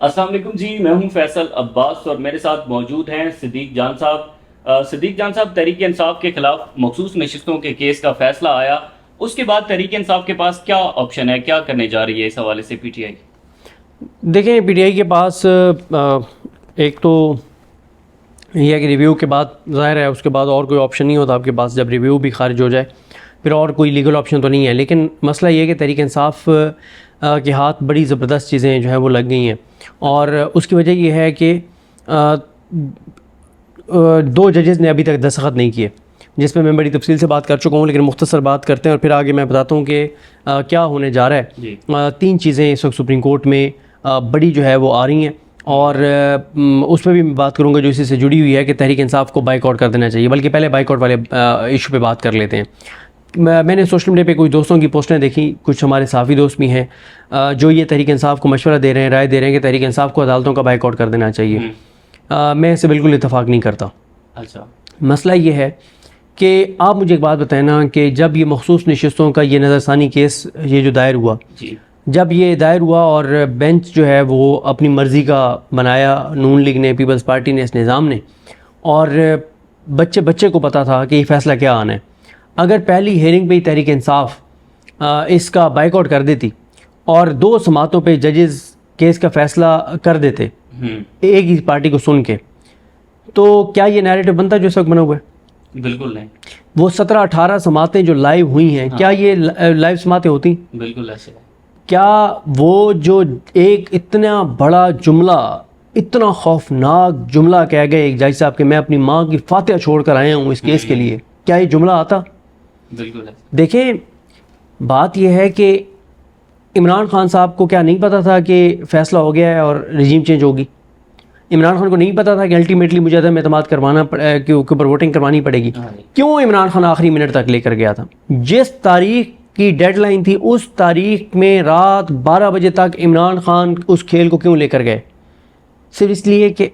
السلام علیکم جی، میں ہوں فیصل عباس اور میرے ساتھ موجود ہیں صدیق جان صاحب۔ صدیق جان صاحب، تحریک انصاف کے خلاف مخصوص نشستوں کے کیس کا فیصلہ آیا، اس کے بعد تحریک انصاف کے پاس کیا آپشن ہے، کیا کرنے جا رہی ہے اس حوالے سے پی ٹی آئی؟ دیکھیں، پی ٹی آئی کے پاس ایک تو یہ ہے کہ ریویو کے بعد ظاہر ہے اس کے بعد اور کوئی آپشن نہیں ہوتا آپ کے پاس، جب ریویو بھی خارج ہو جائے پھر اور کوئی لیگل آپشن تو نہیں ہے۔ لیکن مسئلہ یہ ہے کہ تحریک انصاف کے ہاتھ بڑی زبردست چیزیں جو ہیں وہ لگ گئی ہیں، اور اس کی وجہ یہ ہے کہ دو ججز نے ابھی تک دستخط نہیں کیے، جس پہ میں بڑی تفصیل سے بات کر چکا ہوں، لیکن مختصر بات کرتے ہیں اور پھر آگے میں بتاتا ہوں کہ کیا ہونے جا رہا ہے۔ جی۔ تین چیزیں اس وقت سپریم کورٹ میں بڑی جو ہے وہ آ رہی ہیں، اور اس پہ بھی میں بات کروں گا جو اسی سے جڑی ہوئی ہے کہ تحریک انصاف کو بائیک آؤٹ کر دینا چاہیے۔ بلکہ پہلے بائیک آؤٹ والے ایشو پہ بات کر لیتے ہیں۔ میں نے سوشل میڈیا پہ کچھ دوستوں کی پوسٹیں دیکھی، کچھ ہمارے صحافی دوست بھی ہیں جو یہ تحریک انصاف کو مشورہ دے رہے ہیں، رائے دے رہے ہیں کہ تحریک انصاف کو عدالتوں کا بائیک آؤٹ کر دینا چاہیے۔ میں اس سے بالکل اتفاق نہیں کرتا۔ اچھا، مسئلہ یہ ہے کہ آپ مجھے ایک بات بتائیں نا کہ جب یہ مخصوص نشستوں کا یہ نظر ثانی کیس یہ جو دائر ہوا، جی، جب یہ دائر ہوا اور بینچ جو ہے وہ اپنی مرضی کا بنایا، نون لیگ نے، پیپلز پارٹی نے، اس نظام نے، اور بچے کو پتہ تھا کہ یہ فیصلہ کیا آنا ہے۔ اگر پہلی ہیئرنگ پہ ہی تحریک انصاف اس کا بائیک آؤٹ کر دیتی اور دو سماعتوں پہ ججز کیس کا فیصلہ کر دیتے ایک ہی پارٹی کو سن کے، تو کیا یہ نیریٹو بنتا جو اس وقت بنا ہوا ہے؟ بالکل نہیں۔ وہ 17-18 سماعتیں جو لائیو ہوئی ہیں، کیا یہ لائیو سماعتیں ہوتی؟ بالکل ایسے ہے۔ کیا وہ جو ایک اتنا بڑا جملہ، اتنا خوفناک جملہ کہہ گئے ایک جج صاحب کہ میں اپنی ماں کی فاتحہ چھوڑ کر آیا ہوں اس کیس کے لیے، کیا یہ جملہ آتا؟ بالکل ہے۔ دیکھیں، بات یہ ہے کہ عمران خان صاحب کو کیا نہیں پتا تھا کہ فیصلہ ہو گیا ہے اور رجیم چینج ہوگی؟ عمران خان کو نہیں پتا تھا کہ الٹیمیٹلی مجھے عدم اعتماد کروانا کے اوپر ووٹنگ کروانی پڑے گی؟ کیوں عمران خان آخری منٹ تک لے کر گیا تھا؟ جس تاریخ کی ڈیڈ لائن تھی اس تاریخ میں رات 12 بجے تک عمران خان اس کھیل کو کیوں لے کر گئے؟ صرف اس لیے کہ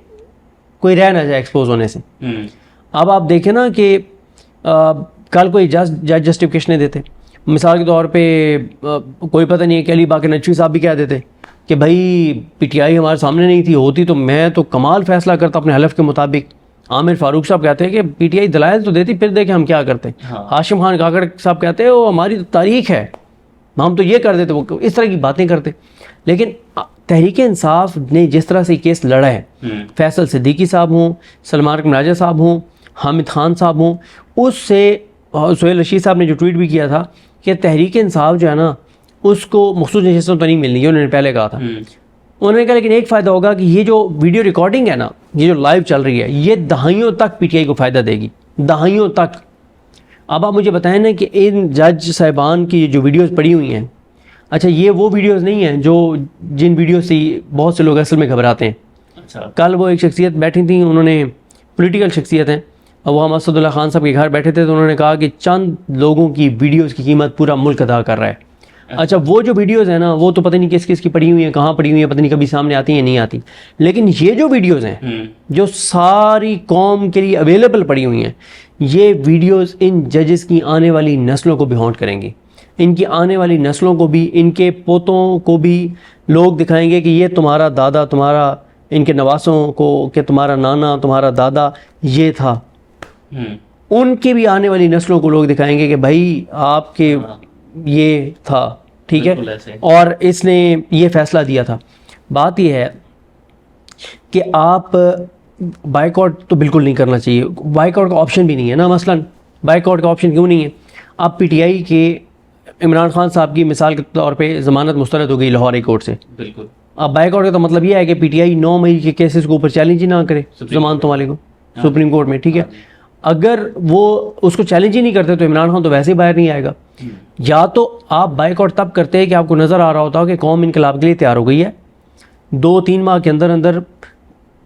کوئی رہ نہ جائے ایکسپوز ہونے سے۔ اب آپ دیکھیں نا کہ کل کوئی جج جسٹیفکیشنیں دیتے، مثال کے طور پہ کوئی پتہ نہیں ہے کہ علی باقر نقوی صاحب بھی کہہ دیتے کہ بھائی پی ٹی آئی ہمارے سامنے نہیں تھی، ہوتی تو میں تو کمال فیصلہ کرتا اپنے حلف کے مطابق۔ عامر فاروق صاحب کہتے ہیں کہ پی ٹی آئی دلائل تو دیتی، پھر دیکھیں ہم کیا کرتے۔ ہاشم خان کاکڑ صاحب کہتے ہیں وہ ہماری تو تاریخ ہے، ہم تو یہ کر دیتے، وہ اس طرح کی باتیں کرتے۔ لیکن تحریک انصاف نے جس طرح سے کیس لڑا ہے، فیصل صدیقی صاحب ہوں، سلمان اکرم راجہ صاحب ہوں، حامد خان صاحب ہوں، اس سے سہیل رشید صاحب نے جو ٹویٹ بھی کیا تھا کہ تحریک انصاف جو ہے نا اس کو مخصوص نشستوں تو نہیں ملنی، یہ انہوں نے پہلے کہا تھا۔ انہوں نے کہا لیکن ایک فائدہ ہوگا کہ یہ جو ویڈیو ریکارڈنگ ہے نا، یہ جو لائیو چل رہی ہے، یہ دہائیوں تک پی ٹی آئی کو فائدہ دے گی، دہائیوں تک۔ اب آپ مجھے بتائیں نا کہ ان جج صاحبان کی جو ویڈیوز پڑی ہوئی ہیں، اچھا یہ وہ ویڈیوز نہیں ہیں جن ویڈیوز سے بہت سے لوگ اصل میں گھبراتے ہیں۔ اچھا، کل وہ ایک شخصیت بیٹھی تھیں، انہوں نے پولیٹیکل شخصیت ہیں، وہ ہم اسد اللہ خان صاحب کے گھر بیٹھے تھے، تو انہوں نے کہا کہ چند لوگوں کی ویڈیوز کی قیمت پورا ملک ادا کر رہا ہے۔ اچھا وہ جو ویڈیوز ہیں نا وہ تو پتہ نہیں کس کی پڑی ہوئی ہیں، کہاں پڑی ہوئی ہیں، پتہ نہیں کبھی سامنے آتی ہیں نہیں آتی، لیکن یہ جو ویڈیوز ہیں جو ساری قوم کے لیے اویلیبل پڑی ہوئی ہیں، یہ ویڈیوز ان ججز کی آنے والی نسلوں کو بھی ہانٹ کریں گی، ان کی آنے والی نسلوں کو بھی، ان کے پوتوں کو بھی لوگ دکھائیں گے کہ یہ تمہارا دادا، تمہارا ان کے نواسوں کو کہ تمہارا نانا، تمہارا دادا یہ تھا۔ ان کی بھی آنے والی نسلوں کو لوگ دکھائیں گے کہ بھائی آپ کے یہ تھا، ٹھیک ہے، اور اس نے یہ فیصلہ دیا تھا۔ بات یہ ہے کہ آپ بائیک آؤٹ تو بالکل نہیں کرنا چاہیے، بائیک آؤٹ کا آپشن بھی نہیں ہے نا۔ مثلا بائیک آؤٹ کا آپشن کیوں نہیں ہے؟ آپ پی ٹی آئی کے عمران خان صاحب کی مثال کے طور پہ ضمانت مسترد ہو گئی لاہور ہائی کورٹ سے، بالکل۔ اب بائیک آؤٹ کا تو مطلب یہ ہے کہ پی ٹی آئی 9 مئی کے کیسز کو اوپر چیلنج ہی نہ کرے ضمانتوں والے کو سپریم کورٹ میں، ٹھیک ہے۔ اگر وہ اس کو چیلنج ہی نہیں کرتے تو عمران خان تو ویسے ہی باہر نہیں آئے گا۔ یا تو آپ بائیک آؤٹ تب کرتے ہیں کہ آپ کو نظر آ رہا ہوتا کہ قوم انقلاب کے لیے تیار ہو گئی ہے، 2-3 ماہ کے اندر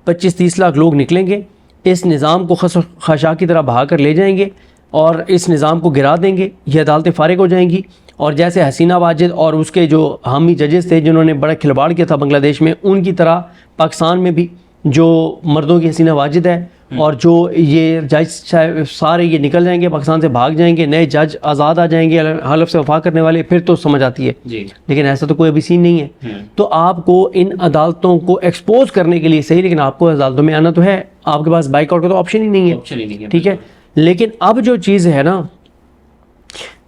25-30 لاکھ لوگ نکلیں گے، اس نظام کو خشاک کی طرح بہا کر لے جائیں گے اور اس نظام کو گرا دیں گے، یہ عدالتیں فارغ ہو جائیں گی، اور جیسے حسینہ واجد اور اس کے جو حامی ججز تھے جنہوں نے بڑا کھلواڑ کیا تھا بنگلہ دیش میں، ان کی طرح پاکستان میں بھی جو مردوں کی حسینہ واجد ہے اور جو یہ جج سارے یہ نکل جائیں گے، پاکستان سے بھاگ جائیں گے، نئے جج آزاد آ جائیں گے حلف سے وفا کرنے والے، پھر تو سمجھ آتی ہے جی. لیکن ایسا تو کوئی ابھی سین نہیں ہے. تو آپ کو ان عدالتوں کو ایکسپوز کرنے کے لیے صحیح، لیکن آپ کو عدالتوں میں آنا تو ہے، آپ کے پاس بائک آؤٹ کا تو آپشن ہی نہیں ہے. ٹھیک ہے، لیکن اب جو چیز ہے نا،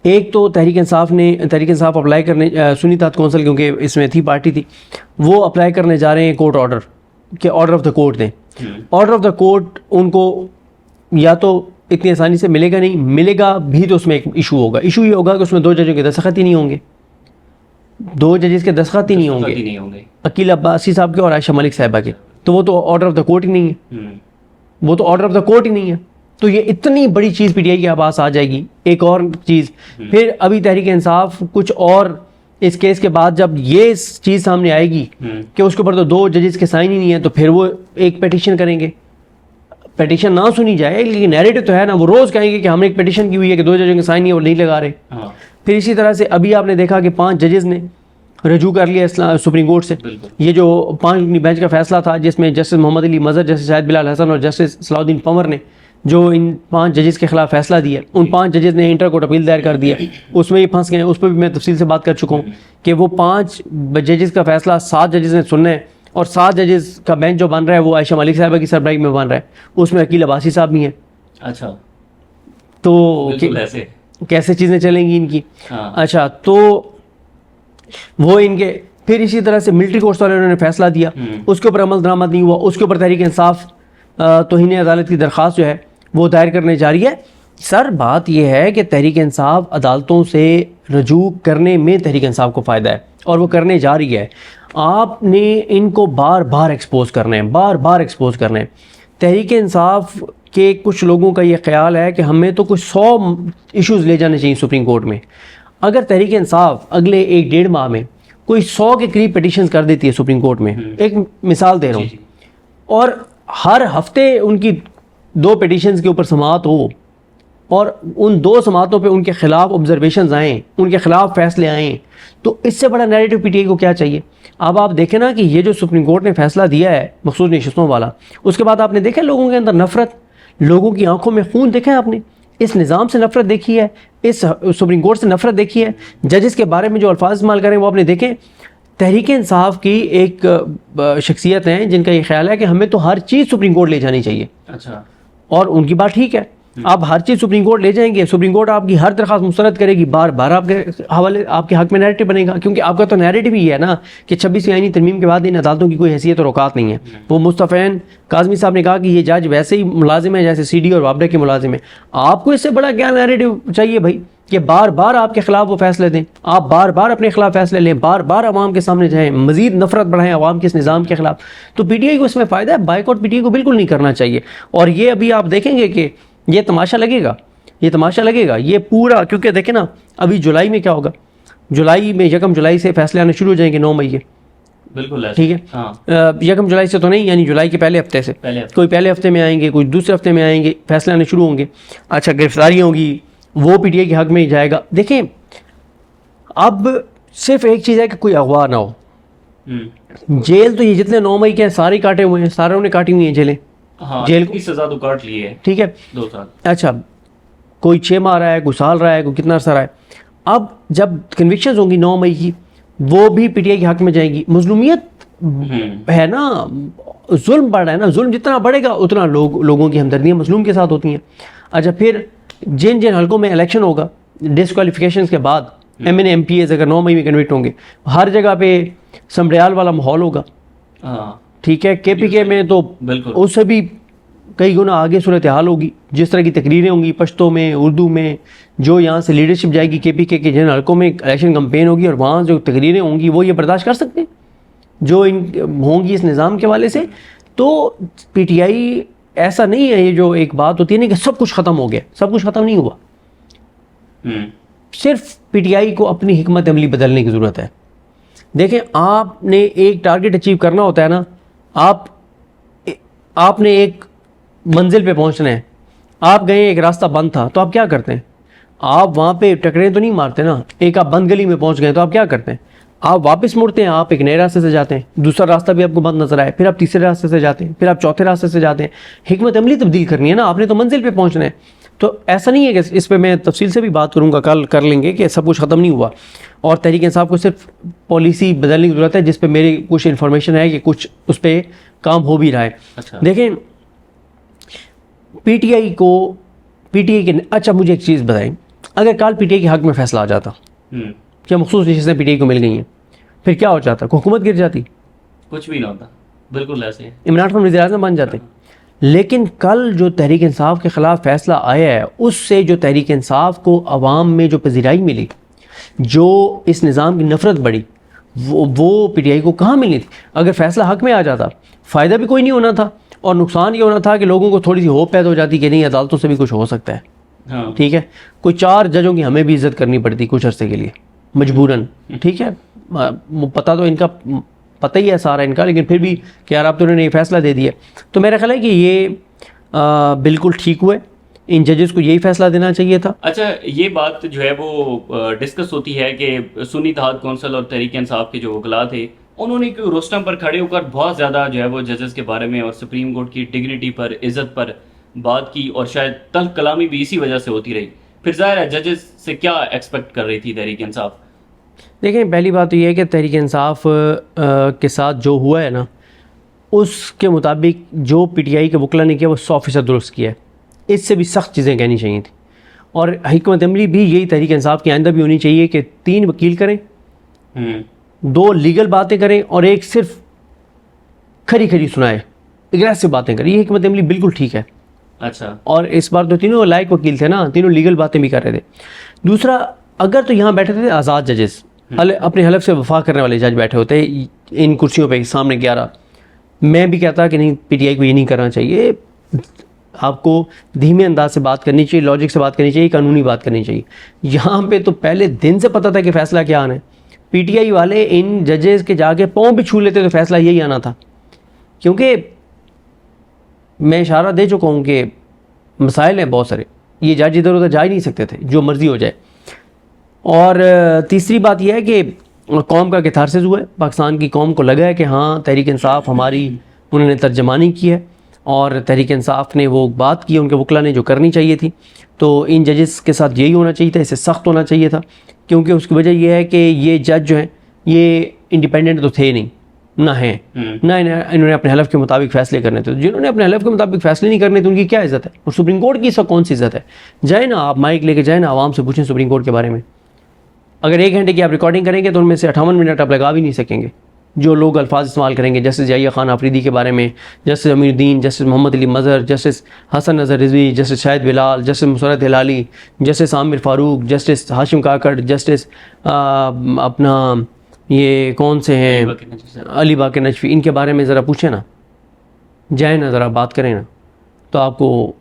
ایک تو تحریک انصاف اپلائی کرنے، سنی تحت کونسل کیونکہ اس میں تھی پارٹی تھی، وہ اپلائی کرنے جا رہے ہیں کورٹ آرڈر کہ آرڈر آف دا کورٹ دیں. آرڈر آف دا کورٹ ان کو یا تو اتنی آسانی سے ملے گا نہیں، ملے گا بھی تو اس میں ایک ایشو ہوگا. ایشو یہ ہوگا کہ اس میں 2 ججوں کے دستخط ہی نہیں ہوں گے، 2 ججز کے دستخط ہی نہیں ہوں گے، عقیل عباسی صاحب کے اور عائشہ ملک صاحبہ کے. تو وہ تو آرڈر آف دا کورٹ ہی نہیں ہے، وہ تو آرڈر آف دا کورٹ ہی نہیں ہے. تو یہ اتنی بڑی چیز پی ٹی آئی کے پاس آ جائے گی. ایک اور چیز پھر ابھی تحریک انصاف کچھ اور اس کیس کے بعد جب یہ چیز سامنے آئے گی کہ اس کے اوپر تو 2 ججز کے سائن ہی نہیں ہیں، تو پھر وہ ایک پیٹیشن کریں گے. پیٹیشن نہ سنی جائے لیکن نیریٹو تو ہے نا، وہ روز کہیں گے کہ ہم نے ایک پیٹیشن کی ہوئی ہے کہ 2 ججوں کے سائن نہیں ہے، وہ نہیں لگا رہے. پھر اسی طرح سے ابھی آپ نے دیکھا کہ 5 ججز نے رجوع کر لیا سپریم کورٹ سے. یہ جو 5 رکنی بینچ کا فیصلہ تھا جس میں جسٹس محمد علی مظہر، جسٹس شاہد بلال حسن اور جسٹس صلاح الدین پنور نے جو ان 5 ججز کے خلاف فیصلہ دیا، ان 5 ججز نے انٹر کورٹ اپیل دائر کر دیا. اس میں یہ پھنس گئے، اس پہ بھی میں تفصیل سے بات کر چکا ہوں کہ وہ 5 ججز کا فیصلہ 7 ججز نے سننا ہے، اور 7 ججز کا بینچ جو بن رہا ہے وہ عائشہ ملک صاحبہ کی سربراہی میں بن رہا ہے. اس میں عقیل عباسی صاحب بھی ہیں. اچھا، تو کیسے چیزیں چلیں گی ان کی. اچھا، تو وہ ان کے پھر اسی طرح سے ملٹری کورٹس والے انہوں نے فیصلہ دیا، اس کے اوپر عمل درآمد نہیں ہوا. اس کے اوپر تحریک انصاف توہین عدالت کی درخواست جو ہے وہ دائر کرنے جاری ہے. سر بات یہ ہے کہ تحریک انصاف عدالتوں سے رجوع کرنے میں تحریک انصاف کو فائدہ ہے اور وہ کرنے جا رہی ہے. آپ نے ان کو بار بار ایکسپوز کرنا ہے، بار بار ایکسپوز کرنا ہے. تحریک انصاف کے کچھ لوگوں کا یہ خیال ہے کہ ہمیں تو کچھ 100 ایشوز لے جانے چاہیے سپریم کورٹ میں. اگر تحریک انصاف اگلے 1-1.5 ماہ میں کوئی 100 کے قریب پٹیشنز کر دیتی ہے سپریم کورٹ میں، ایک مثال دے رہا ہوں، اور ہر ہفتے ان کی 2 پٹیشنز کے اوپر سماعت ہو اور ان 2 سماعتوں پہ ان کے خلاف آبزرویشنز آئیں، ان کے خلاف فیصلے آئیں، تو اس سے بڑا نیریٹو پی ٹی آئی کو کیا چاہیے. اب آپ دیکھیں نا کہ یہ جو سپریم کورٹ نے فیصلہ دیا ہے مخصوص نشستوں والا، اس کے بعد آپ نے دیکھا لوگوں کے اندر نفرت، لوگوں کی آنکھوں میں خون دیکھا ہے آپ نے، اس نظام سے نفرت دیکھی ہے، اس سپریم کورٹ سے نفرت دیکھی ہے، ججز کے بارے میں جو الفاظ استعمال کریں وہ آپ نے دیکھیں. تحریک انصاف کی ایک شخصیت ہیں جن کا یہ خیال ہے کہ ہمیں تو ہر چیز سپریم کورٹ لے جانی چاہیے. اچھا، اور ان کی بات ٹھیک ہے، آپ ہر چیز سپریم کورٹ لے جائیں گے، سپریم کورٹ آپ کی ہر درخواست مسترد کرے گی، بار بار آپ کے حوالے آپ کے حق میں نیریٹو بنے گا، کیونکہ آپ کا تو نیریٹو ہی ہے نا کہ 26ویں آئینی ترمیم کے بعد ان عدالتوں کی کوئی حیثیت اور اوقات نہیں ہے. وہ مصطفین کاظمی صاحب نے کہا کہ یہ جج ویسے ہی ملازم ہیں جیسے سی ڈی اور وابڈے کے ملازم ہیں. آپ کو اس سے بڑا کیا نیریٹو چاہیے بھائی کہ بار بار آپ کے خلاف وہ فیصلے دیں، آپ بار بار اپنے خلاف فیصلے لیں، بار بار عوام کے سامنے جائیں، مزید نفرت بڑھائیں عوام کے اس نظام کے خلاف. تو پی ٹی آئی کو اس میں فائدہ ہے، bike out P T I کو بالکل نہیں کرنا چاہیے. اور یہ ابھی آپ دیکھیں گے کہ یہ تماشا لگے گا، یہ تماشا لگے گا یہ پورا، کیونکہ دیکھیں نا ابھی جولائی میں کیا ہوگا، جولائی میں 1 جولائی سے فیصلے آنے شروع ہو جائیں گے 9 مئی کے. بالکل ٹھیک ہے، 1 جولائی سے تو نہیں، یعنی جولائی کے پہلے ہفتے سے، کوئی پہلے ہفتے میں آئیں گے، کوئی دوسرے ہفتے میں آئیں گے، فیصلے آنے شروع ہوں گے. اچھا، گرفتاریاں ہوں گی، وہ پی ٹی آئی کے حق میں ہی جائے گا. دیکھیں اب صرف ایک چیز ہے کہ کوئی اغوا نہ ہو. جیل تو یہ جتنے 9 مئی کے سارے کاٹے ہوئے ہیں، ساروں نے کاٹی ہوئی ہیں جیلیں، جیل کی سزا تو کاٹ لی ہے. ٹھیک ہے، 2 سال. اچھا، کوئی 6 ماہ رہا ہے، کوئی سال رہا ہے، کوئی کتنا عرصہ رہا ہے. اب جب کنوکشنز ہوں گی 9 مئی کی، وہ بھی پی ٹی آئی کے حق میں جائیں گی. مظلومیت ہے نا، ظلم بڑھ رہا ہے نا، ظلم جتنا بڑھے گا اتنا لوگوں کی ہمدردیاں مظلوم کے ساتھ ہوتی ہیں. اچھا، پھر جن حلقوں میں الیکشن ہوگا ڈسکوالیفیکیشنز کے بعد، M N A M P As اگر 9 مئی میں کنوکٹ ہوں گے، ہر جگہ پہ سنبریال والا ماحول ہوگا. ٹھیک ہے، کے پی کے میں تو اس سے بھی کئی گنا آگے صورتحال ہوگی. جس طرح کی تقریریں ہوں گی پشتو میں، اردو میں، جو یہاں سے لیڈرشپ جائے گی کے پی کے جن حلقوں میں الیکشن کمپین ہوگی، اور وہاں جو تقریریں ہوں گی وہ یہ برداشت کر سکتے ہیں جو ان ہوں گی اس نظام کے حوالے سے. تو پی ٹی آئی ایسا نہیں ہے، یہ جو ایک بات ہوتی ہے نا کہ سب کچھ ختم ہو گیا، سب کچھ ختم نہیں ہوا. صرف پی ٹی آئی کو اپنی حکمت عملی بدلنے کی ضرورت ہے. دیکھیں، آپ نے ایک ٹارگٹ اچیو کرنا ہوتا ہے نا، آپ نے ایک منزل پہ پہنچنا ہے، آپ گئے ایک راستہ بند تھا تو آپ کیا کرتے ہیں؟ آپ وہاں پہ ٹکریں تو نہیں مارتے نا. ایک آپ بند گلی میں پہنچ گئے تو آپ کیا کرتے ہیں؟ آپ واپس مڑتے ہیں, آپ ایک نئے راستے سے جاتے ہیں, دوسرا راستہ بھی آپ کو بند نظر آئے, پھر آپ تیسرے راستے سے جاتے ہیں, پھر آپ چوتھے راستے سے جاتے ہیں. حکمت عملی تبدیل کرنی ہے نا, آپ نے تو منزل پہ پہنچنا ہے. تو ایسا نہیں ہے کہ اس پہ میں تفصیل سے بھی بات کروں گا, کل کر لیں گے, کہ سب کچھ ختم نہیں ہوا اور تحریک انصاف کو صرف پالیسی بدلنے کی ضرورت ہے, جس پہ میری کچھ انفارمیشن ہے کہ کچھ اس پہ کام ہو بھی رہا ہے. دیکھیں پی ٹی آئی کے اچھا مجھے ایک چیز بتائیں, اگر کل پی ٹی آئی کے حق میں فیصلہ آ جاتا, کیا مخصوص نشستیں پی ٹی آئی کو مل گئی ہیں, پھر کیا ہو جاتا, حکومت گر جاتی, کچھ بھی نہ ہوتا, بالکل ایسے ہے, عمران خان وزیر اعظم بن جاتے. لیکن کل جو تحریک انصاف کے خلاف فیصلہ آیا ہے, اس سے جو تحریک انصاف کو عوام میں جو پذیرائی ملی, جو اس نظام کی نفرت بڑھی, وہ پی ٹی آئی کو کہاں ملنی تھی. اگر فیصلہ حق میں آ جاتا, فائدہ بھی کوئی نہیں ہونا تھا, اور نقصان یہ ہونا تھا کہ لوگوں کو تھوڑی سی ہوپ پیدا ہو جاتی کہ نہیں عدالتوں سے بھی کچھ ہو سکتا ہے. ٹھیک ہے, کوئی 4 ججوں کی ہمیں بھی عزت کرنی پڑتی کچھ عرصے کے لیے مجبوراً. ٹھیک ہے, پتہ تو ان کا پتہ ہی ہے سارا ان کا, لیکن پھر بھی کہ یار اب تو انہوں نے یہ فیصلہ دے دیا. تو میرا خیال ہے کہ یہ بالکل ٹھیک ہوئے, ان ججز کو یہی فیصلہ دینا چاہیے تھا. اچھا, یہ بات جو ہے وہ ڈسکس ہوتی ہے کہ سنی اتحاد کونسل اور تحریک انصاف کے جو وکلاء تھے, انہوں نے روسٹم پر کھڑے ہو کر بہت زیادہ جو ہے وہ ججز کے بارے میں اور سپریم کورٹ کی ڈگنیٹی پر, عزت پر بات کی, اور شاید تلخ کلامی بھی اسی وجہ سے ہوتی رہی. پھر ظاہر ہے ججز سے کیا ایکسپیکٹ کر رہی تھی تحریک انصاف؟ دیکھیں پہلی بات تو یہ ہے کہ تحریک انصاف کے ساتھ جو ہوا ہے نا, اس کے مطابق جو پی ٹی آئی کے وکلا نے کیا وہ 100% درست کیا ہے. اس سے بھی سخت چیزیں کہنی چاہیے تھیں, اور حکمت عملی بھی یہی تحریک انصاف کی آئندہ بھی ہونی چاہیے کہ 3 وکیل کریں, 2 لیگل باتیں کریں, اور ایک صرف کھری سنائے, اگریسو باتیں کریں. یہ حکمت عملی بالکل ٹھیک ہے. اچھا, اور اس بار تو تینوں لائق وکیل تھے نا, تینوں لیگل باتیں بھی کر رہے تھے. دوسرا, اگر تو یہاں بیٹھے تھے آزاد ججز, اپنے حلف سے وفا کرنے والے جج بیٹھے ہوتے ان کرسیوں پہ سامنے 11, میں بھی کہتا کہ نہیں پی ٹی آئی کو یہ نہیں کرنا چاہیے. آپ کو دھیمے انداز سے بات کرنی چاہیے, لاجک سے بات کرنی چاہیے, قانونی بات کرنی چاہیے. یہاں پہ تو پہلے دن سے پتہ تھا کہ فیصلہ کیا آنا ہے. پی ٹی آئی والے ان ججز کے جا کے پاؤں پہ چھو لیتے تو فیصلہ یہی آنا تھا, کیونکہ میں اشارہ دے چکا ہوں کہ مسائل ہیں بہت سارے, یہ جج ادھر ادھر جا ہی نہیں سکتے تھے, جو مرضی ہو جائے. اور تیسری بات یہ ہے کہ قوم کا کیتھارسس ہوا ہے, پاکستان کی قوم کو لگا ہے کہ ہاں تحریک انصاف ہماری, انہوں نے ترجمانی کی ہے, اور تحریک انصاف نے وہ بات کی ان کے وکلا نے جو کرنی چاہیے تھی. تو ان ججز کے ساتھ یہی ہونا چاہیے تھا, اس سے سخت ہونا چاہیے تھا, کیونکہ اس کی وجہ یہ ہے کہ یہ جج جو ہیں یہ انڈیپینڈنٹ تو تھے نہیں, نہ ہیں, نہ انہوں نے اپنے حلف کے مطابق فیصلے کرنے تھے. جنہوں نے اپنے حلف کے مطابق فیصلے نہیں کرنے تھے ان کی کیا عزت ہے, اور سپریم کورٹ کی اس وقت کون سی عزت ہے؟ جائیں نا آپ مائک لے کے جائیں نا, عوام سے پوچھیں سپریم کورٹ کے بارے میں. اگر 1 گھنٹے کی آپ ریکارڈنگ کریں گے تو ان میں سے 58 منٹ آپ لگا بھی نہیں سکیں گے. جو لوگ الفاظ استعمال کریں گے, جسٹس یحییٰ خان آفریدی کے بارے میں, جسٹس امیر الدین, جسٹس محمد علی مظہر, جسٹس حسن نظر رضوی, جسٹس شاہد بلال, جسٹس مسرت ہلالی, جسٹس عامر فاروق, جسٹس ہاشم کاکڑ, جسٹس اپنا یہ کون سے ہیں علی باقر نجفی, ان کے بارے میں ذرا پوچھیں نا, جائیں نا ذرا بات کریں نا, تو آپ کو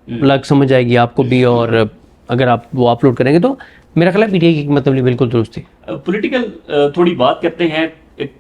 لگ سمجھ آئے گی آپ کو بھی. اور اگر آپ وہ اپلوڈ کریں گے تو میرا خیال ہے پی ٹی آئی کی مطلب بالکل درست تھی. پولیٹیکل تھوڑی بات کرتے ہیں,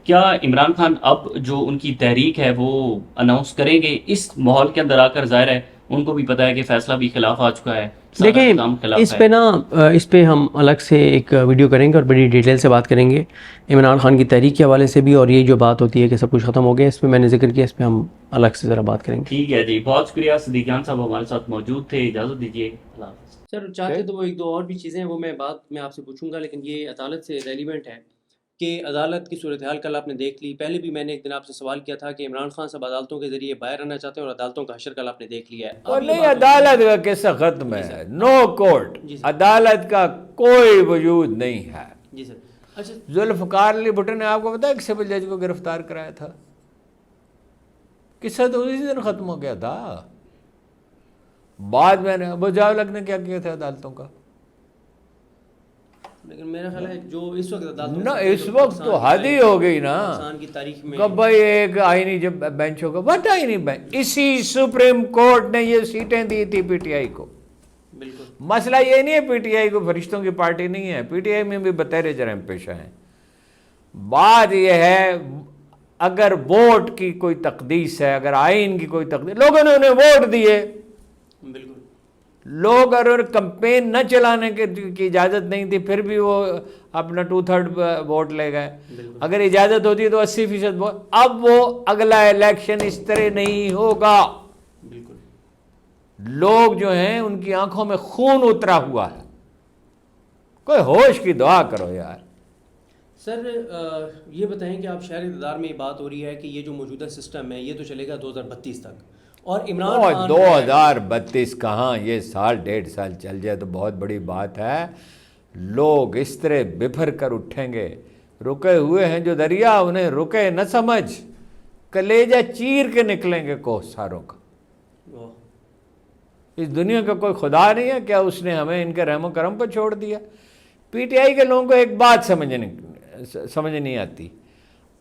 کیا عمران خان اب جو ان کی تحریک ہے وہ اناؤنس کریں گے اس ماحول کے اندر آ کر؟ ظاہر ہے ان کو بھی پتہ ہے کہ فیصلہ بھی خلاف آ چکا ہے. دیکھیں اس پہ ہم الگ سے ایک ویڈیو کریں گے اور بڑی ڈیٹیل سے بات کریں گے عمران خان کی تحریک کے حوالے سے بھی, اور یہ جو بات ہوتی ہے کہ سب کچھ ختم ہو گیا, اس پہ میں نے ذکر کیا, اس پہ ہم الگ سے ذرا بات کریں گے. ٹھیک ہے جی, بہت شکریہ. صدیق جان صاحب ہمارے ساتھ موجود تھے, اجازت دیجیے. اللہ حافظ. سر چاہتے تو وہ 1-2 اور بھی چیزیں ہیں, وہ میں بات میں آپ سے پوچھوں گا, لیکن یہ عدالت سے ریلیونٹ ہے کہ عدالت کی صورتحال کل آپ نے دیکھ لی. پہلے بھی میں نے ایک دن آپ سے سوال کیا تھا کہ عمران خان صاحب عدالتوں کے ذریعے باہر رہنا چاہتے ہیں, اور عدالتوں کا حشر کل آپ نے دیکھ لیا ہے. اور نہیں, عدالت کا قصہ ختم ہے, نو کورٹ, عدالت کا کوئی وجود نہیں ہے. جی سر. اچھا, ذوالفقار علی بھٹو نے آپ کو پتا ہے کہ سول جج کو گرفتار کرایا تھا, قصہ تو اسی دن ختم ہو گیا تھا. بعد میں نے ابو جاولک نے کیا کیا تھا عدالتوں کا, لیکن میرا خیال ہے جو اس وقت عدالتوں نہ اس وقت تو حد ہی ہو گئی نا. پاکستان کی تاریخ میں کہ بھائی ایک آئینی جب بینچ ہوگا, بٹ آئینی بینچ, اسی سپریم کورٹ نے یہ سیٹیں دی تھی پی ٹی آئی کو. بالکل مسئلہ یہ نہیں ہے پی ٹی آئی کو فرشتوں کی پارٹی نہیں ہے, پی ٹی آئی میں بھی بطور جرائم پیشہ ہیں. بات یہ ہے اگر ووٹ کی کوئی تقدیس ہے, اگر آئین کی کوئی تقدیس, لوگوں نے انہیں ووٹ دیے, بالکل لوگ اگر کمپین نہ چلانے کی اجازت نہیں تھی پھر بھی وہ اپنا 2/3 ووٹ لے گئے. اگر اجازت ہوتی تو 80% ووٹ. اب وہ اگلا الیکشن اس طرح نہیں ہوگا. لوگ جو ہیں ان کی آنکھوں میں خون اترا ہوا ہے. کوئی ہوش کی دعا کرو یار. سر یہ بتائیں کہ آپ شہر اقتدار میں یہ بات ہو رہی ہے کہ یہ جو موجودہ سسٹم ہے یہ تو چلے گا 2032 تک, اور عمران خان 2032 کہاں, یہ سال 1.5 سال چل جائے تو بہت بڑی بات ہے. لوگ اس طرح بفر کر اٹھیں گے. رکے ہوئے ہیں جو دریا انہیں رکے نہ سمجھ, کلیجہ چیر کے نکلیں گے کوہساروں کا. اس دنیا کا کوئی خدا نہیں ہے کیا اس نے ہمیں ان کے رحم و کرم پر چھوڑ دیا. پی ٹی آئی کے لوگوں کو ایک بات سمجھ نہیں آتی,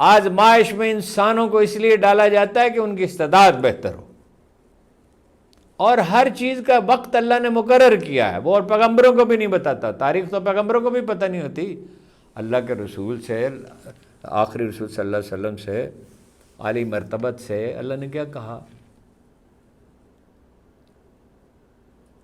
آزمائش میں انسانوں کو اس لیے ڈالا جاتا ہے کہ ان کی استعداد بہتر ہو, اور ہر چیز کا وقت اللہ نے مقرر کیا ہے. وہ اور پیغمبروں کو بھی نہیں بتاتا, تاریخ تو پیغمبروں کو بھی پتہ نہیں ہوتی. اللہ کے رسول سے, آخری رسول صلی اللہ علیہ وسلم سے, عالی مرتبت سے اللہ نے کیا کہا,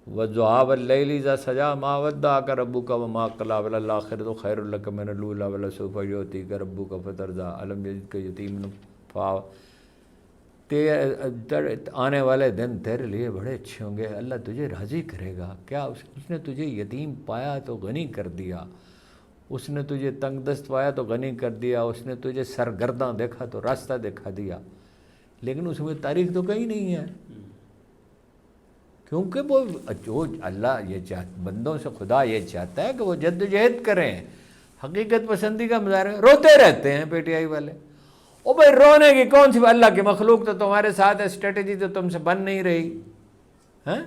وَالضُّحَىٰ وَاللَّيْلِ إِذَا سَجَىٰ مَا وَدَّعَكَ رَبُّكَ وَمَا قَلَىٰ وَلَلْآخِرَةُ خَيْرٌ لَكَ مِنَ الْأُولَىٰ وَلَسَوْفَ يُعْطِيكَ رَبُّكَ فَتَرْضَىٰ أَلَمْ يَجِدْكَ یتیمًا فَآوَىٰ. آنے والے دن تیرے لیے بڑے اچھے ہوں گے, اللہ تجھے راضی کرے گا. کیا اس نے تجھے یتیم پایا تو غنی کر دیا, اس نے تجھے تنگ دست پایا تو غنی کر دیا, اس نے تجھے سرگرداں دیکھا تو راستہ دکھا دیا. لیکن اس میں تاریخ تو کہیں نہیں ہے, کیونکہ وہ جو اللہ یہ بندوں سے خدا یہ چاہتا ہے کہ وہ جد و جہد کریں, حقیقت پسندی کا مظاہرہ. روتے رہتے ہیں پی ٹی آئی والے. او بھائی رونے کی کون سی, اللہ کی مخلوق تو تمہارے ساتھ ہے, اسٹریٹجی تو تم سے بن نہیں رہی ہیں,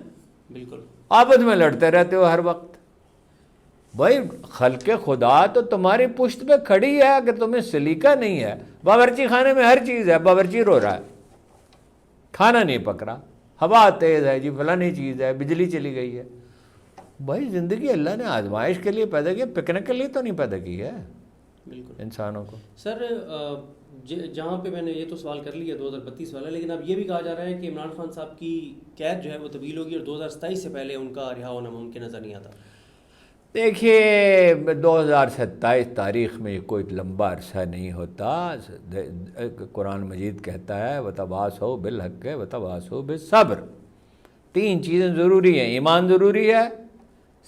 بالکل آپس میں لڑتے رہتے ہو ہر وقت. بھائی خلق خدا تو تمہاری پشت پہ کھڑی ہے, اگر تمہیں سلیقہ نہیں ہے. باورچی خانے میں ہر چیز ہے, باورچی رو رہا ہے, کھانا نہیں پک رہا, ہوا تیز ہے جی, فلانی چیز ہے, بجلی چلی گئی ہے. بھائی زندگی اللہ نے آزمائش کے لیے پیدا کی, پکنک کے لیے تو نہیں پیدا کی ہے بالکل انسانوں کو. سر جہاں پہ میں نے یہ تو سوال کر لیا 2032 والا, لیکن اب یہ بھی کہا جا رہا ہے کہ عمران خان صاحب کی قید جو ہے وہ طویل ہوگی اور 2027 سے پہلے ان کا رہا ہونا ممکن نظر نہیں آتا. دیکھیے 2027 تاریخ میں کوئی لمبا عرصہ نہیں ہوتا. قرآن مجید کہتا ہے وَتَوَاصَوْا بِالْحَقِّ وَتَوَاصَوْا بِالصَّبْرِ. 3 چیزیں ضروری ہیں, ایمان ضروری ہے,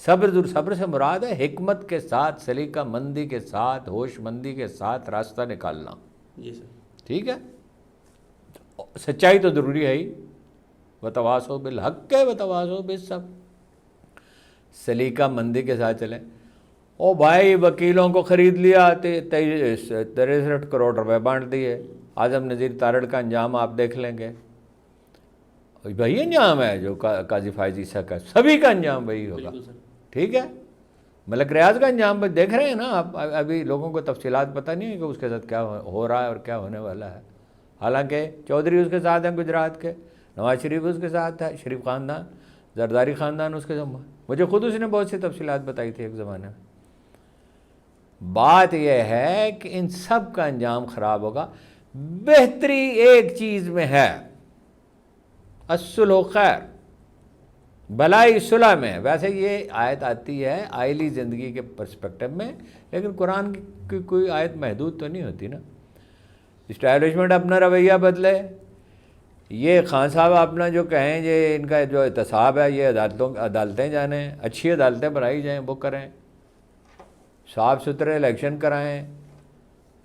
صبر سے مراد ہے حکمت کے ساتھ, سلیقہ مندی کے ساتھ, ہوش مندی کے ساتھ راستہ نکالنا. جی سر, ٹھیک ہے, سچائی تو ضروری ہے ہی. وَتَوَاصَوْا بِالْحَقِّ وَتَوَاصَوْا بِالصَّبْرِ, سلیقہ مندی کے ساتھ چلیں. او بھائی وکیلوں کو خرید لیا, 63 کروڑ روپے بانٹ دیے. اعظم نذیر تارڑ کا انجام آپ دیکھ لیں گے, وہی انجام ہے جو قاضی فائز عیسیٰ کا, سبھی کا انجام وہی ہوگا. ٹھیک ہے, ملک ریاض کا انجام دیکھ رہے ہیں نا آپ. ابھی لوگوں کو تفصیلات پتہ نہیں ہے کہ اس کے ساتھ کیا ہو رہا ہے اور کیا ہونے والا ہے. حالانکہ چودھری اس کے ساتھ ہیں گجرات کے, نواز شریف اس کے ساتھ ہے, شریف خاندان, زرداری خاندان اس کے ساتھ. مجھے خود اس نے بہت سی تفصیلات بتائی تھی ایک زمانے میں. بات یہ ہے کہ ان سب کا انجام خراب ہوگا. بہتری ایک چیز میں ہے, الصلح خیر, بھلائی صلح میں. ویسے یہ آیت آتی ہے آئلی زندگی کے پرسپیکٹو میں, لیکن قرآن کی کوئی آیت محدود تو نہیں ہوتی نا. اسٹیبلشمنٹ اپنا رویہ بدلے, یہ خان صاحب اپنا جو کہیں یہ ان کا جو احتساب ہے, یہ عدالتیں جانیں, اچھی عدالتیں بنائی جائیں, وہ کریں, صاف ستھرے الیکشن کرائیں,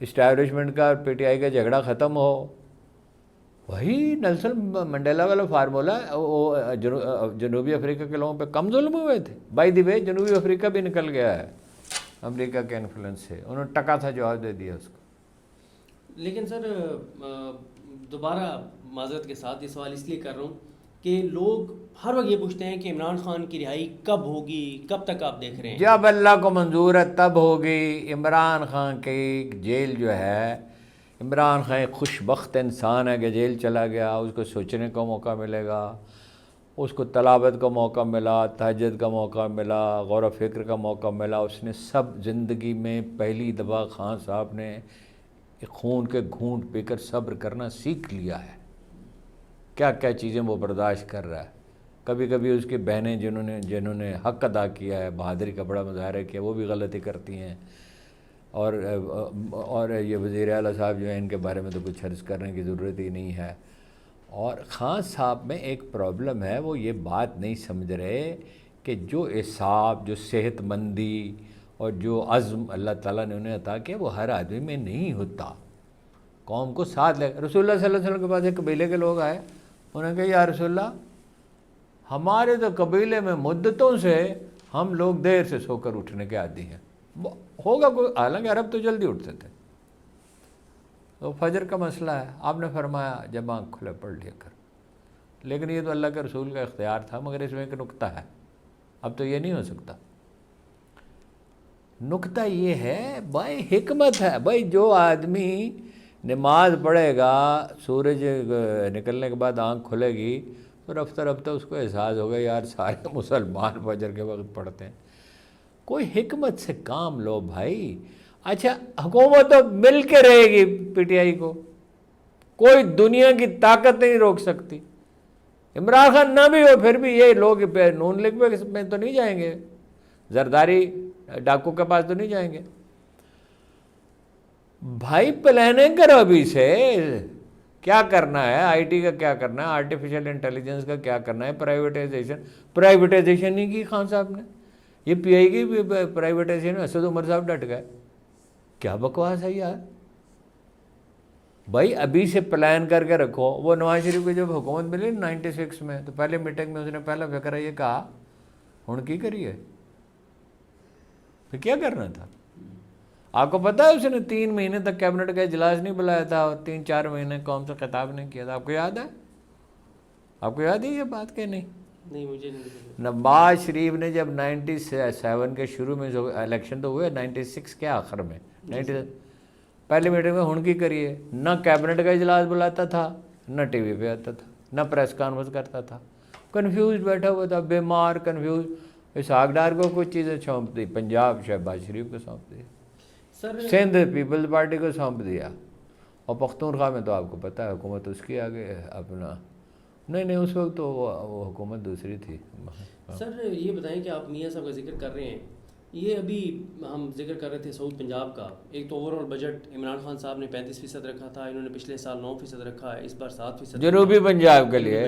اسٹیبلشمنٹ کا پی ٹی آئی کا جھگڑا ختم ہو. وہی نیلسن منڈیلا والا فارمولا. وہ جنوبی افریقہ کے لوگوں پہ کم ظلم ہوئے تھے. بائی دی وے جنوبی افریقہ بھی نکل گیا ہے امریکہ کے انفلوئنس سے, انہوں نے ٹکا سا جواب دے دیا اس کو. لیکن سر دوبارہ معذرت کے ساتھ یہ سوال اس لیے کر رہا ہوں کہ لوگ ہر وقت یہ پوچھتے ہیں کہ عمران خان کی رہائی کب ہوگی, کب تک آپ دیکھ رہے ہیں؟ جب اللہ کو منظور ہے تب ہوگی. عمران خان کی جیل جو ہے, عمران خان ایک خوش بخت انسان ہے کہ جیل چلا گیا, اس کو سوچنے کا موقع ملے گا, اس کو تلاوت کا موقع ملا, تہجد کا موقع ملا, غور و فکر کا موقع ملا. اس نے سب زندگی میں پہلی دفعہ خان صاحب نے خون کے گھونٹ پی کر صبر کرنا سیکھ لیا ہے. کیا کیا چیزیں وہ برداشت کر رہا ہے. کبھی کبھی اس کی بہنیں جنہوں نے حق ادا کیا ہے، بہادری کا بڑا مظاہرہ کیا، وہ بھی غلطی کرتی ہیں، اور یہ وزیر اعلیٰ صاحب جو ہیں ان کے بارے میں تو کچھ عرض کرنے کی ضرورت ہی نہیں ہے۔ اور خان صاحب میں ایک پرابلم ہے، وہ یہ بات نہیں سمجھ رہے کہ جو اعصاب، جو صحت مندی اور جو عزم اللہ تعالیٰ نے انہیں عطا کیا وہ ہر آدمی میں نہیں ہوتا۔ قوم کو ساتھ لے، رسول اللہ صلی اللہ علیہ وسلم کے پاس ایک قبیلے کے لوگ آئے، انہوں نے کہا یا رسول اللہ ہمارے تو قبیلے میں مدتوں سے ہم لوگ دیر سے سو کر اٹھنے کے عادی ہیں، ہوگا کوئی، حالانکہ عرب تو جلدی اٹھتے تھے، تو فجر کا مسئلہ ہے، آپ نے فرمایا جب آنکھ کھلے پڑھ لیا کر، لیکن یہ تو اللہ کے رسول کا اختیار تھا، مگر اس میں ایک نکتہ ہے، اب تو یہ نہیں ہو سکتا۔ نکتہ یہ ہے بھائی، حکمت ہے بھائی، جو آدمی نماز پڑھے گا، سورج نکلنے کے بعد آنکھ کھلے گی تو رفتہ رفتہ اس کو احساس ہوگا یار سارے مسلمان فجر کے وقت پڑھتے ہیں، کوئی حکمت سے کام لو بھائی۔ اچھا حکومت تو مل کے رہے گی پی ٹی آئی کو، کوئی دنیا کی طاقت نہیں روک سکتی، عمران خان نہ بھی ہو پھر بھی یہ لوگ نون لیگ میں تو نہیں جائیں گے، زرداری ڈاکو کے پاس تو نہیں جائیں گے بھائی۔ پلاننگ کرو ابھی سے، کیا کرنا ہے، آئی ٹی کا کیا کرنا ہے، آرٹیفیشل انٹیلیجنس کا کیا کرنا ہے، پرائیویٹائزیشن نہیں کی خان صاحب نے، یہ پی آئی کی پرائیویٹائزیشن، اسد عمر صاحب ڈٹ گئے، کیا بکواس ہے یار بھائی۔ ابھی سے پلان کر کے رکھو۔ وہ نواز شریف کو جب حکومت ملی 96 میں تو پہلے میٹنگ میں اس نے پہلا فکر یہ کہا ہوں کی کریے، پھر کیا کرنا تھا؟ آپ کو پتہ ہے اس نے 3 مہینے تک کیبنٹ کا اجلاس نہیں بلایا تھا اور 3-4 مہینے قوم سے خطاب نہیں کیا تھا، آپ کو یاد ہے؟ آپ کو یاد ہے یہ بات کہ نہیں؟ نہیں مجھے نہیں۔ نواز شریف نے جب 97 کے شروع میں جو الیکشن تو ہوئے 96 کے آخر میں، پہلی میٹنگ میں ہن کی کریے، نہ کیبنٹ کا اجلاس بلاتا تھا، نہ ٹی وی پہ آتا تھا، نہ پریس کانفرنس کرتا تھا، کنفیوز بیٹھا ہوا تھا، بیمار کنفیوز۔ اسحاق ڈار کو کچھ چیزیں سونپ دی، پنجاب شہباز شریف کو سونپ دی، سندھ پیپلز پارٹی کو سونپ دیا، اور پختونخوا میں تو آپ کو پتہ ہے حکومت اس کی آگے اپنا نہیں اس وقت تو وہ حکومت دوسری تھی۔ سر یہ بتائیں کہ آپ میاں صاحب کا ذکر کر رہے ہیں، یہ ابھی ہم ذکر کر رہے تھے سعود پنجاب کا، ایک تو over all budget Imran Khan صاحب نے 35% رکھا تھا، انہوں نے پچھلے سال 9% رکھا ہے، اس بار 7%، جنوبی پنجاب کے لیے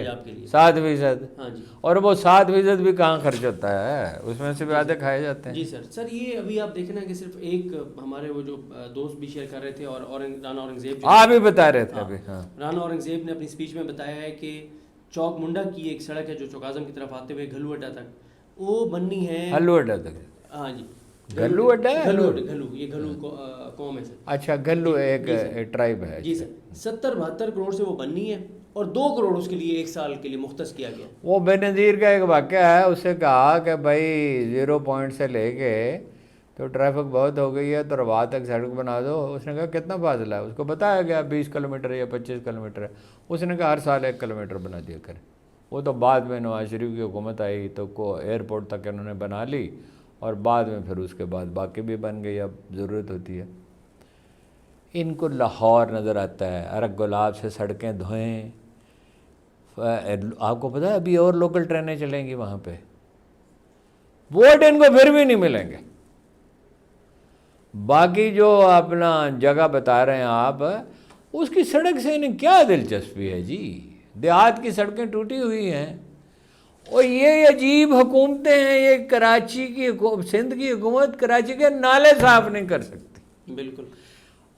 7%، ہاں جی، اور وہ 7% بھی کہاں خرچ ہوتا ہے، اس میں سے بھی آدھے کھائے جاتے ہیں۔ جی سر یہ ابھی آپ دیکھیں نا کہ صرف ایک ہمارے وہ جو دوست بھی شیئر کر رہے تھے، اور رانا اورنگزیب آپ بھی بتا رہے تھے ابھی، ہاں رانا اورنگزیب نے اپنی اسپیچ میں بتایا ہے کہ چوک منڈا کی ایک سڑک ہے جو چوک اعظم کی طرف آتے ہوئے گھلو اڈا تک وہ بننی ہے، گھلو اڈا تک، ہاں جی گھلو اڈا ہے، گھلو یہ گھلو قوم ہے سر، اچھا گھلو ایک ٹرائب ہے جی سر، 70-72 کروڑ سے وہ بننی ہے اور 2 کروڑ اس کے لیے 1 سال کے لیے مختص کیا گیا۔ وہ بے نظیر کا ایک واقعہ ہے، اس سے کہا کہ بھائی 0 پوائنٹ سے لے کے تو ٹریفک بہت ہو گئی ہے تو رواں تک سڑک بنا دو، اس نے کہا کتنا فاصلہ ہے، اس کو بتایا گیا 20 کلومیٹر یا 25 کلومیٹر ہے، اس نے کہا ہر سال 1 کلومیٹر بنا دیا کرے۔ وہ تو بعد میں نواز شریف کی حکومت آئی تو ایئرپورٹ تک انہوں نے بنا لی، اور بعد میں پھر اس کے بعد باقی بھی بن گئی، اب ضرورت ہوتی ہے۔ ان کو لاہور نظر آتا ہے، ارگ گلاب سے سڑکیں دھوئیں، آپ کو پتہ ہے ابھی اور لوکل ٹرینیں چلیں گی وہاں پہ، ووٹ ان کو پھر بھی نہیں ملیں گے۔ باقی جو اپنا جگہ بتا رہے ہیں آپ، اس کی سڑک سے انہیں کیا دلچسپی ہے جی، دیہات کی سڑکیں ٹوٹی ہوئی ہیں، اور یہ عجیب حکومتیں ہیں، یہ کراچی کی سندھ کی حکومت کراچی کے نالے صاف نہیں کر سکتی، بالکل،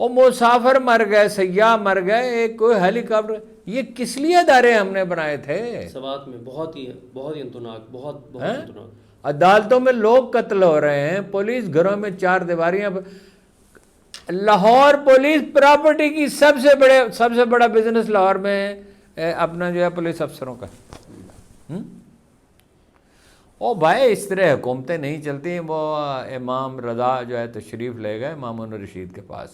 اور مسافر مر گئے، سیاح مر گئے، ایک کوئی ہیلی کاپٹر، یہ کس لیے ادارے ہم نے بنائے تھے؟ سوات میں بہت ہی انتناک، بہت انتناک، عدالتوں میں لوگ قتل ہو رہے ہیں، پولیس گھروں میں 4 دیواریاں، لاہور پولیس پراپرٹی کی سب سے بڑا بزنس لاہور میں اپنا جو ہے پولیس افسروں کا۔ او بھائی اس طرح حکومتیں نہیں چلتی۔ وہ امام رضا جو ہے تشریف لے گئے مامون رشید کے پاس،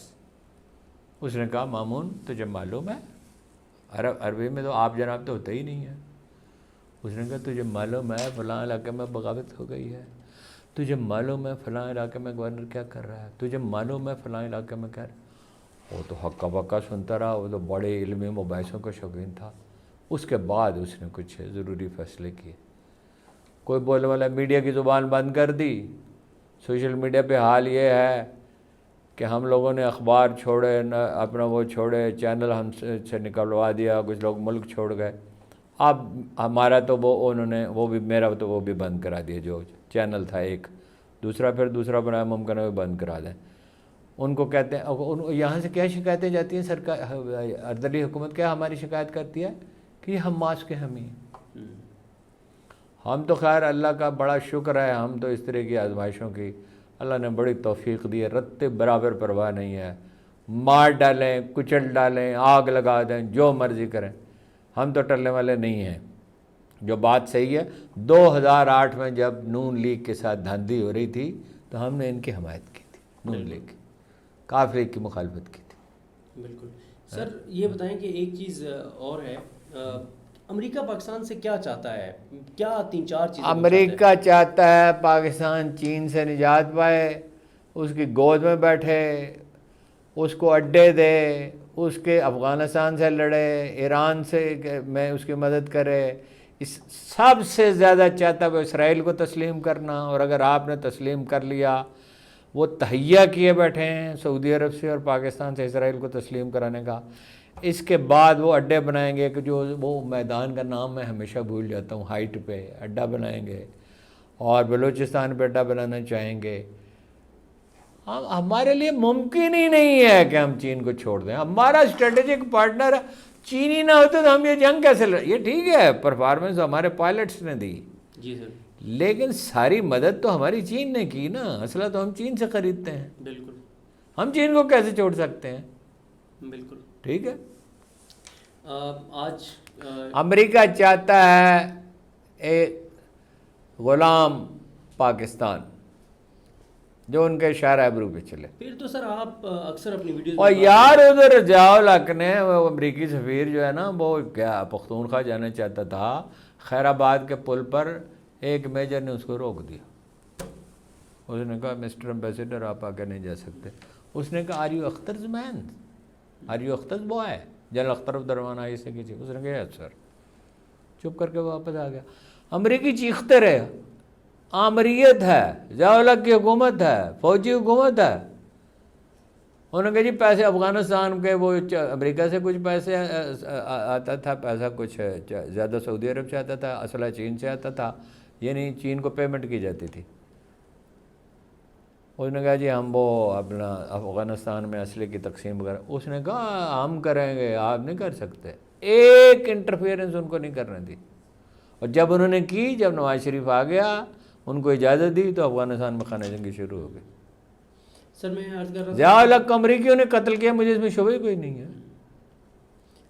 اس نے کہا مامون تجھے معلوم ہے، عربی میں تو آپ جناب تو ہوتا ہی نہیں ہے، اس نے کہا تجھے معلوم ہے فلاں علاقے میں بغاوت ہو گئی ہے، تجھے معلوم ہے فلاں علاقے میں گورنر کیا کر رہا ہے، تجھے معلوم ہے فلاں علاقے میں کیا، وہ تو حقہ بقہ سنتا رہا، وہ تو بڑے علمی مباحثوں کا شوقین تھا۔ اس کے بعد اس نے کچھ ضروری فیصلے کیے، کوئی بولنے والا میڈیا کی زبان بند کر دی. سوشل میڈیا پہ حال یہ ہے کہ ہم لوگوں نے اخبار چھوڑے، اپنا وہ چھوڑے، چینل ہم سے نکلوا دیا، کچھ لوگ ملک چھوڑ گئے. اب ہمارا تو وہ انہوں نے وہ بھی، میرا تو وہ بھی بند کرا دیا، جو چینل تھا ایک، دوسرا پھر دوسرا بنایا، ممکن ہے وہ بند کرا دیں. ان کو کہتے ہیں، یہاں سے کیا شکایتیں جاتی ہیں سرکار، اردلی حکومت کیا ہماری شکایت کرتی ہے کہ یہ حماس کے حامی ہیں. ہم تو خیر اللہ کا بڑا شکر ہے، ہم تو اس طرح کی آزمائشوں کی اللہ نے بڑی توفیق دی ہے، رتے برابر پرواہ نہیں ہے، مار ڈالیں، کچل ڈالیں، آگ لگا دیں، جو مرضی کریں، ہم تو ٹلنے والے نہیں ہیں. جو بات صحیح ہے، 2008 میں جب نون لیگ کے ساتھ دھاندلی ہو رہی تھی تو ہم نے ان کی حمایت کی تھی، نون لیگ کی، کاف لیگ کی مخالفت کی تھی. بالکل. سر یہ بتائیں کہ ایک چیز اور ہے، امریکہ پاکستان سے کیا چاہتا ہے؟ کیا 3-4 چیزیں امریکہ چاہتا ہے پاکستان چین سے نجات پائے، اس کی گود میں بیٹھے، اس کو اڈے دے، اس کے افغانستان سے لڑے، ایران سے میں اس کی مدد کرے. اس سب سے زیادہ چاہتا ہے وہ اسرائیل کو تسلیم کرنا، اور اگر آپ نے تسلیم کر لیا، وہ تہیہ کیے بیٹھے ہیں سعودی عرب سے اور پاکستان سے اسرائیل کو تسلیم کرانے کا. اس کے بعد وہ اڈے بنائیں گے، کہ جو وہ میدان کا نام میں ہمیشہ بھول جاتا ہوں، ہائٹ پہ اڈا بنائیں گے، اور بلوچستان پہ اڈا بنانا چاہیں گے. ہمارے لیے ممکن ہی نہیں ہے کہ ہم چین کو چھوڑ دیں. ہمارا اسٹریٹجک پارٹنر چین ہی نہ ہوتے تو ہم یہ جنگ کیسے یہ ٹھیک ہے پرفارمنس ہمارے پائلٹس نے دی، جی سر، لیکن ساری مدد تو ہماری چین نے کی نا، اسلحہ تو ہم چین سے خریدتے ہیں. بالکل. ہم چین کو کیسے چھوڑ سکتے ہیں؟ بالکل. ٹھیک ہے. آج امریکہ چاہتا ہے ایک غلام پاکستان جو ان کے شہر ابرو پہ چلے. پھر تو سر آپ اکثر اپنی ویڈیوز اور یار ادھر ضیاء الحق نے، وہ امریکی سفیر جو ہے نا، وہ کیا پختونخوا جانا چاہتا تھا، خیر آباد کے پل پر ایک میجر نے اس کو روک دیا. اس نے کہا مسٹر امبیسیڈر آپ آگے نہیں جا سکتے. اس نے کہا آر یو اخترز مین، آر یو اخترز بوائے، جنرل اختر درمان آئی سے کسی. اس نے کہا سر، چپ کر کے واپس آ گیا. امریکی چیختے رہے، آمریت ہے، ضیاء الحق کی حکومت ہے، فوجی حکومت ہے. انہوں نے کہا جی پیسے افغانستان کے، وہ امریکہ سے کچھ پیسے آتا تھا، پیسہ کچھ زیادہ سعودی عرب سے آتا تھا، اسلحہ چین سے آتا تھا، یعنی چین کو پیمنٹ کی جاتی تھی. اس نے کہا جی ہم وہ اپنا افغانستان میں اسلحے کی تقسیم وغیرہ. اس نے کہا ہم کریں گے، آپ نہیں کر سکتے. ایک انٹرفیئرنس ان کو نہیں کرنے دی. اور جب انہوں نے کی، جب نواز شریف آ گیا، ان کو اجازت دی، تو افغانستان میں خانہ جنگی شروع ہو گئی. سر میں عرض کر رہا ضیاء الحق کو امریکیوں نے قتل کیا، مجھے اس میں شبہ کوئی نہیں ہے.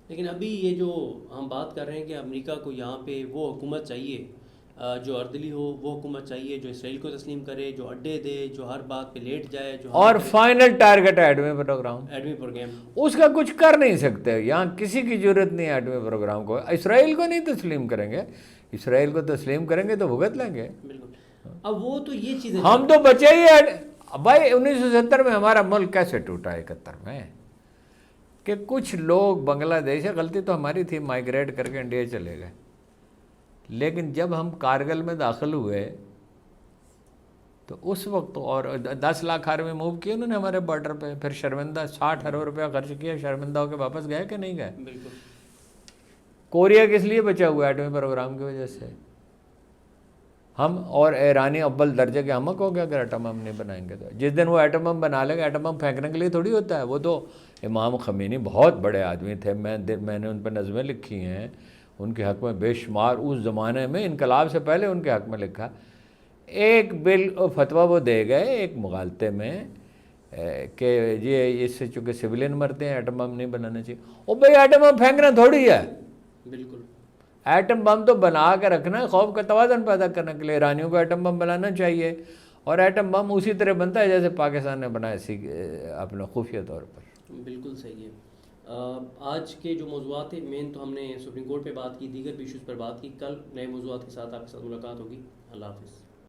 لیکن ابھی یہ جو ہم بات کر رہے ہیں کہ امریکہ کو یہاں پہ وہ حکومت چاہیے جو اردلی ہو، وہ حکومت چاہیے جو اسرائیل کو تسلیم کرے، جو اڈے دے، جو ہر بات پہ لیٹ جائے، جو اور فائنل ٹارگٹ ہے ایٹمی پروگرام. ایٹمی پروگرام اس کا کچھ کر نہیں سکتے. یہاں کسی کی ضرورت نہیں ہے ایٹمی پروگرام کو. اسرائیل کو نہیں تسلیم کریں گے، اسرائیل کو تسلیم کریں گے تو بھگت لیں گے. بالکل. اب وہ تو یہ چیزیں ہم تو بچے ہی ہیں. بھائی 1970 میں ہمارا ملک کیسے ٹوٹا، 71 میں، کہ کچھ لوگ بنگلہ دیش، غلطی تو ہماری تھی، مائیگریٹ کر کے انڈیا چلے گئے. لیکن جب ہم کارگل میں داخل ہوئے تو اس وقت اور 10 لاکھ آرمی موو کی انہوں نے ہمارے بارڈر پہ. پھر شرمندہ 60 ارب روپیہ خرچ کیا، شرمندہ ہو کے واپس گئے کہ نہیں گئے. بالکل. کوریا کس لیے بچا ہوا ہے؟ ایٹمی پروگرام کی وجہ سے. ہم اور ایرانی اول درجے کے ہمک ہو گیا اگر ایٹم بم نہیں بنائیں گے. تو جس دن وہ ایٹم بم بنا لے گا، ایٹم بم پھینکنے کے لیے تھوڑی ہوتا ہے. وہ تو امام خمینی بہت بڑے آدمی تھے، میں نے ان پہ نظمیں لکھی ہیں ان کے حق میں بے شمار. اس زمانے میں انقلاب سے پہلے ان کے حق میں لکھا. ایک بل فتویٰ وہ دے گئے ایک مغالطے میں کہ یہ اس سے چونکہ سویلین مرتے ہیں، ایٹم بم نہیں بنانا چاہیے. او بھائی ایٹم بم پھینکنا تھوڑی ہے. بالکل. ایٹم بم تو بنا کے رکھنا ہے، خوف کا توازن پیدا کرنے کے لیے. ایرانیوں کو ایٹم بم بنانا چاہیے، اور ایٹم بم اسی طرح بنتا ہے جیسے پاکستان نے بنایا اپنا خفیہ طور پر. بالکل صحیح ہے. آج کے جو موضوعات ہیں، مین تو ہم نے سپریم کورٹ پہ بات کی، دیگر بھی ایشوز پر بات کی. کل نئے موضوعات کے ساتھ آپ کے ساتھ ملاقات ہوگی. اللہ حافظ.